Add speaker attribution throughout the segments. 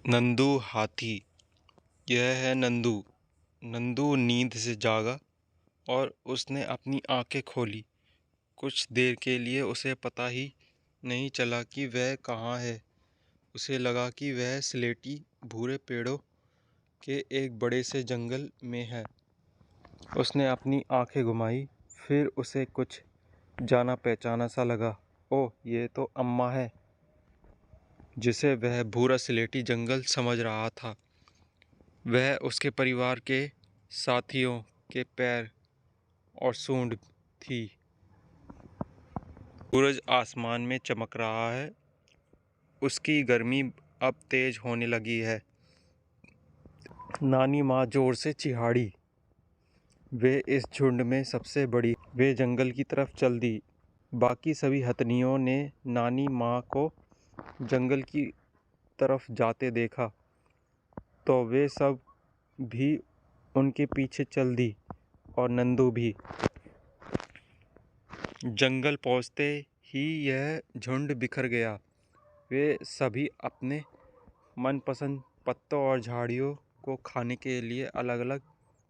Speaker 1: नंदू हाथी। यह है नंदू। नंदू नींद से जागा और उसने अपनी आंखें खोली। कुछ देर के लिए उसे पता ही नहीं चला कि वह कहाँ है। उसे लगा कि वह स्लेटी भूरे पेड़ों के एक बड़े से जंगल में है। उसने अपनी आंखें घुमाई, फिर उसे कुछ जाना पहचाना सा लगा। ओह, ये तो अम्मा है, जिसे वह भूरा स्लेटी जंगल समझ रहा था। वह उसके परिवार के साथियों के पैर और सूंड थी। सूरज आसमान में चमक रहा है। उसकी गर्मी अब तेज होने लगी है। नानी माँ जोर से चिहाड़ी। वे इस झुंड में सबसे बड़ी। वे जंगल की तरफ चल दी। बाकी सभी हथनियों ने नानी माँ को जंगल की तरफ जाते देखा, तो वे सब भी उनके पीछे चल दी, और नंदू भी। जंगल पहुंचते ही यह झुंड बिखर गया। वे सभी अपने मनपसंद पत्तों और झाड़ियों को खाने के लिए अलग अलग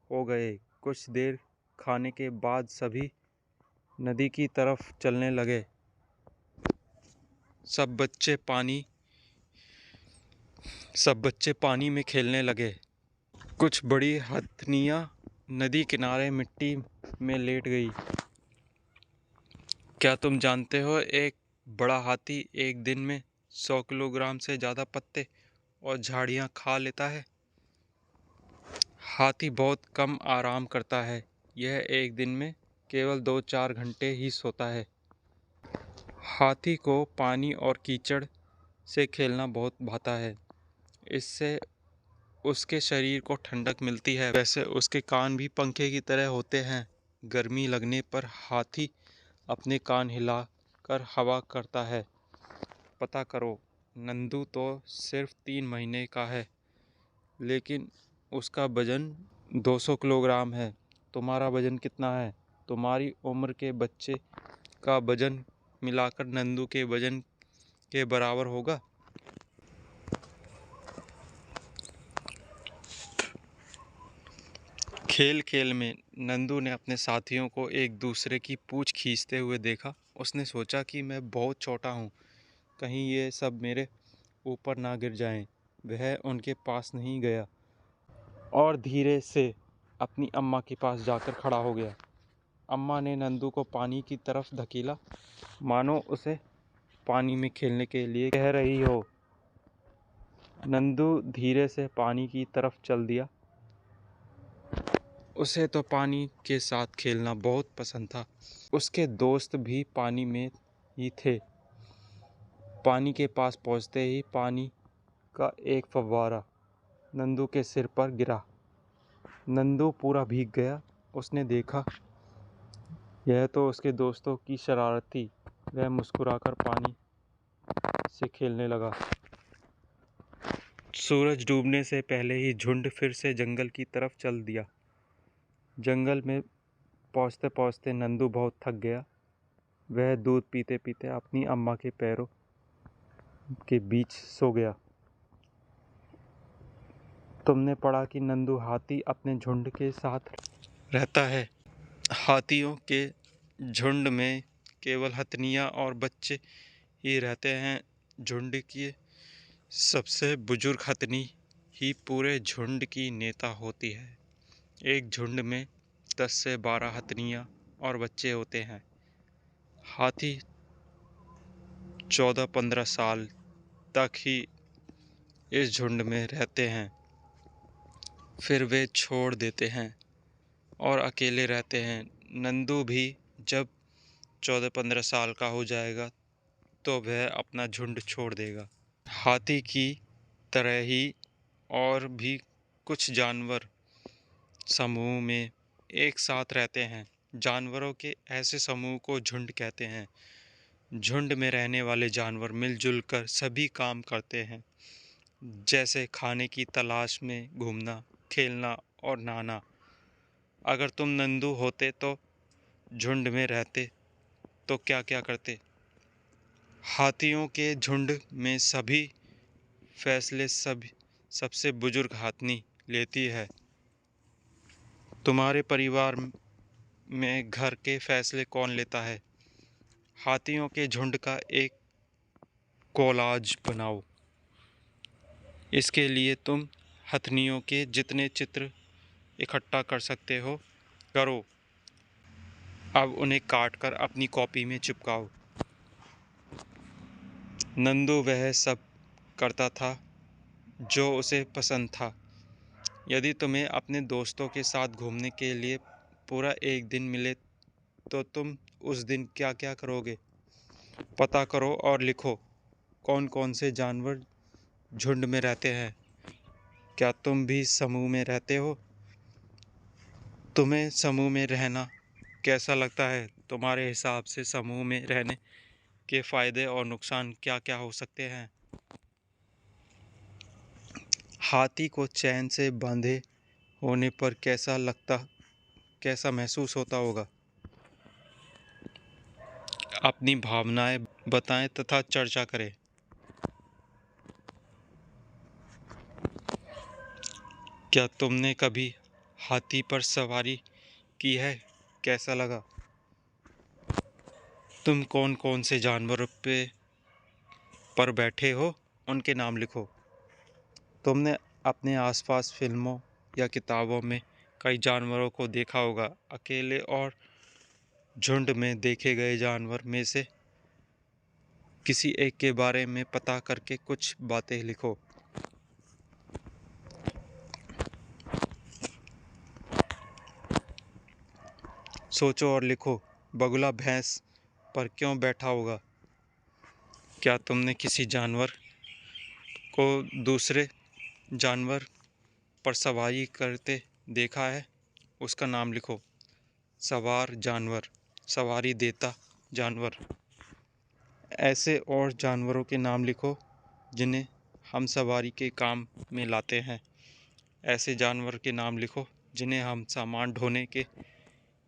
Speaker 1: हो गए। कुछ देर खाने के बाद सभी नदी की तरफ चलने लगे। सब बच्चे पानी में खेलने लगे। कुछ बड़ी हथनियाँ नदी किनारे मिट्टी में लेट गई। क्या तुम जानते हो, एक बड़ा हाथी एक दिन में 100 किलोग्राम से ज़्यादा पत्ते और झाड़ियाँ खा लेता है। हाथी बहुत कम आराम करता है। यह एक दिन में केवल 2-4 घंटे ही सोता है। हाथी को पानी और कीचड़ से खेलना बहुत भाता है। इससे उसके शरीर को ठंडक मिलती है। वैसे उसके कान भी पंखे की तरह होते हैं। गर्मी लगने पर हाथी अपने कान हिलाकर हवा करता है। पता करो, नंदू तो सिर्फ 3 महीने का है, लेकिन उसका वजन 200 किलोग्राम है। तुम्हारा वजन कितना है? तुम्हारी उम्र के बच्चे का वजन मिलाकर नंदू के वजन के बराबर होगा। खेल खेल में नंदू ने अपने साथियों को एक दूसरे की पूंछ खींचते हुए देखा। उसने सोचा कि मैं बहुत छोटा हूँ, कहीं ये सब मेरे ऊपर ना गिर जाएं। वह उनके पास नहीं गया और धीरे से अपनी अम्मा के पास जाकर खड़ा हो गया। अम्मा ने नंदू को पानी की तरफ धकेला, मानो उसे पानी में खेलने के लिए कह रही हो। नंदू धीरे से पानी की तरफ चल दिया। उसे तो पानी के साथ खेलना बहुत पसंद था। उसके दोस्त भी पानी में ही थे। पानी के पास पहुंचते ही पानी का एक फव्वारा नंदू के सिर पर गिरा। नंदू पूरा भीग गया। उसने देखा, यह तो उसके दोस्तों की शरारत थी। वह मुस्कुराकर पानी से खेलने लगा। सूरज डूबने से पहले ही झुंड फिर से जंगल की तरफ चल दिया। जंगल में पहुंचते पहुंचते नंदू बहुत थक गया। वह दूध पीते पीते अपनी अम्मा के पैरों के बीच सो गया। तुमने पढ़ा कि नंदू हाथी अपने झुंड के साथ रहता है। हाथियों के झुंड में केवल हथनियाँ और बच्चे ही रहते हैं। झुंड की सबसे बुजुर्ग हथनी ही पूरे झुंड की नेता होती है। एक झुंड में 10 से 12 हथनियाँ और बच्चे होते हैं। हाथी 14-15 साल तक ही इस झुंड में रहते हैं, फिर वे छोड़ देते हैं और अकेले रहते हैं। नंदू भी जब 14-15 साल का हो जाएगा तो वह अपना झुंड छोड़ देगा। हाथी की तरह ही और भी कुछ जानवर समूह में एक साथ रहते हैं। जानवरों के ऐसे समूह को झुंड कहते हैं। झुंड में रहने वाले जानवर मिलजुल कर सभी काम करते हैं, जैसे खाने की तलाश में घूमना, खेलना और नहाना। अगर तुम नंदू होते तो झुंड में रहते तो क्या क्या करते? हाथियों के झुंड में सभी फैसले सबसे बुजुर्ग हाथनी लेती है। तुम्हारे परिवार में घर के फैसले कौन लेता है? हाथियों के झुंड का एक कोलाज बनाओ। इसके लिए तुम हथनियों के जितने चित्र इकट्ठा कर सकते हो करो। अब उन्हें काट कर अपनी कॉपी में चिपकाओ। नंदू वह सब करता था जो उसे पसंद था। यदि तुम्हें अपने दोस्तों के साथ घूमने के लिए पूरा एक दिन मिले तो तुम उस दिन क्या क्या करोगे? पता करो और लिखो। कौन कौन से जानवर झुंड में रहते हैं? क्या तुम भी समूह में रहते हो? तुम्हें समूह में रहना कैसा लगता है? तुम्हारे हिसाब से समूह में रहने के फ़ायदे और नुकसान क्या क्या हो सकते हैं? हाथी को चैन से बांधे होने पर कैसा महसूस होता होगा? अपनी भावनाएं बताएं तथा चर्चा करें। क्या तुमने कभी हाथी पर सवारी की है? कैसा लगा? तुम कौन कौन से जानवरों पर बैठे हो? उनके नाम लिखो। तुमने अपने आसपास फिल्मों या किताबों में कई जानवरों को देखा होगा। अकेले और झुंड में देखे गए जानवर में से किसी एक के बारे में पता करके कुछ बातें लिखो। सोचो और लिखो। बगुला भैंस पर क्यों बैठा होगा? क्या तुमने किसी जानवर को दूसरे जानवर पर सवारी करते देखा है? उसका नाम लिखो। सवार जानवर, सवारी देता जानवर। ऐसे और जानवरों के नाम लिखो जिन्हें हम सवारी के काम में लाते हैं। ऐसे जानवर के नाम लिखो जिन्हें हम सामान ढोने के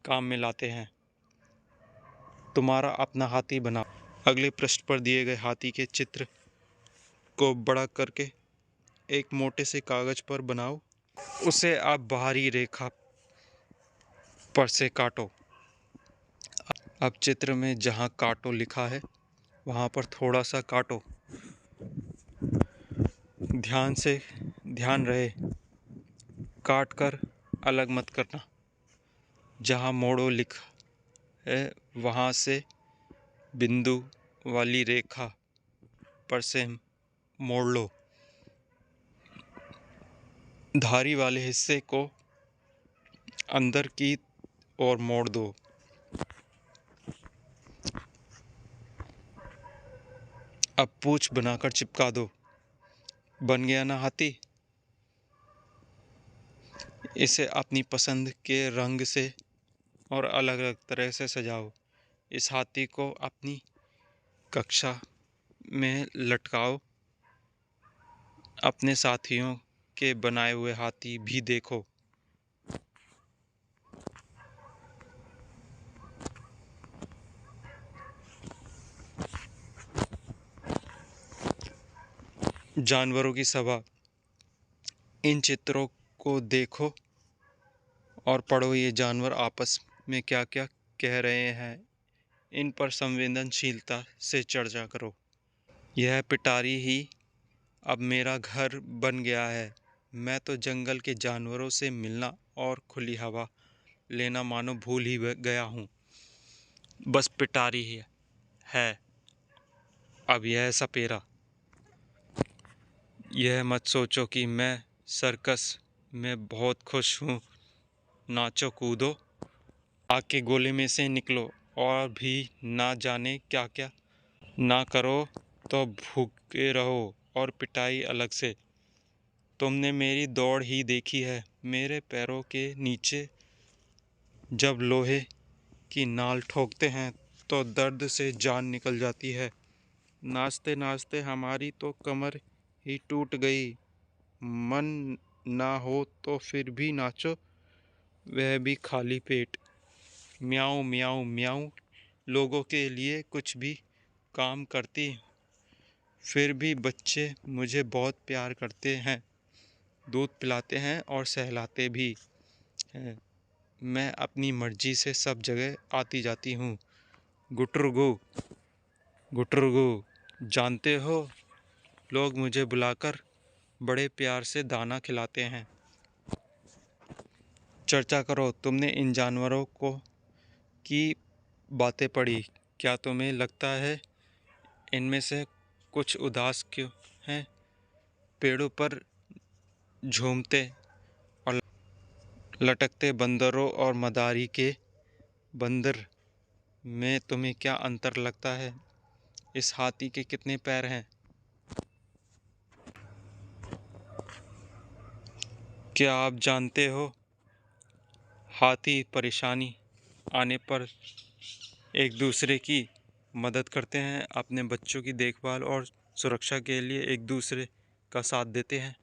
Speaker 1: काम में लाते हैं। तुम्हारा अपना हाथी बनाओ। अगले पृष्ठ पर दिए गए हाथी के चित्र को बड़ा करके एक मोटे से कागज पर बनाओ। उसे आप बाहरी रेखा पर से काटो। अब चित्र में जहाँ काटो लिखा है वहाँ पर थोड़ा सा काटो। ध्यान रहे काट कर अलग मत करना। जहाँ मोड़ो लिखा है वहाँ से बिंदु वाली रेखा पर से मोड़ लो। धारी वाले हिस्से को अंदर की ओर मोड़ दो। अब पूंछ बनाकर चिपका दो। बन गया ना हाथी? इसे अपनी पसंद के रंग से और अलग अलग तरह से सजाओ। इस हाथी को अपनी कक्षा में लटकाओ। अपने साथियों के बनाए हुए हाथी भी देखो। जानवरों की सभा। इन चित्रों को देखो और पढ़ो। ये जानवर आपस में क्या क्या कह रहे हैं, इन पर संवेदनशीलता से चर्चा करो। यह पिटारी ही अब मेरा घर बन गया है। मैं तो जंगल के जानवरों से मिलना और खुली हवा लेना मानो भूल ही गया हूँ। बस पिटारी ही है अब यह सपेरा। यह मत सोचो कि मैं सर्कस में बहुत खुश हूँ। नाचो कूदो, आग के गोले में से निकलो और भी ना जाने क्या क्या ना करो तो भूखे रहो और पिटाई अलग से। तुमने मेरी दौड़ ही देखी है। मेरे पैरों के नीचे जब लोहे की नाल ठोकते हैं तो दर्द से जान निकल जाती है। नाचते नाचते हमारी तो कमर ही टूट गई। मन ना हो तो फिर भी नाचो, वह भी खाली पेट। म्याऊं म्याऊं म्याऊं। लोगों के लिए कुछ भी काम करती, फिर भी बच्चे मुझे बहुत प्यार करते हैं। दूध पिलाते हैं और सहलाते भी हैं। मैं अपनी मर्जी से सब जगह आती जाती हूँ। गुटरुगु, गुटरुगु, जानते हो, लोग मुझे बुलाकर बड़े प्यार से दाना खिलाते हैं। चर्चा करो, तुमने इन जानवरों को की बातें पढ़ी। क्या तुम्हें लगता है इनमें से कुछ उदास क्यों हैं? पेड़ों पर झूमते और लटकते बंदरों और मदारी के बंदर में तुम्हें क्या अंतर लगता है? इस हाथी के कितने पैर हैं? क्या आप जानते हो, हाथी परेशानी आने पर एक दूसरे की मदद करते हैं, अपने बच्चों की देखभाल और सुरक्षा के लिए एक दूसरे का साथ देते हैं।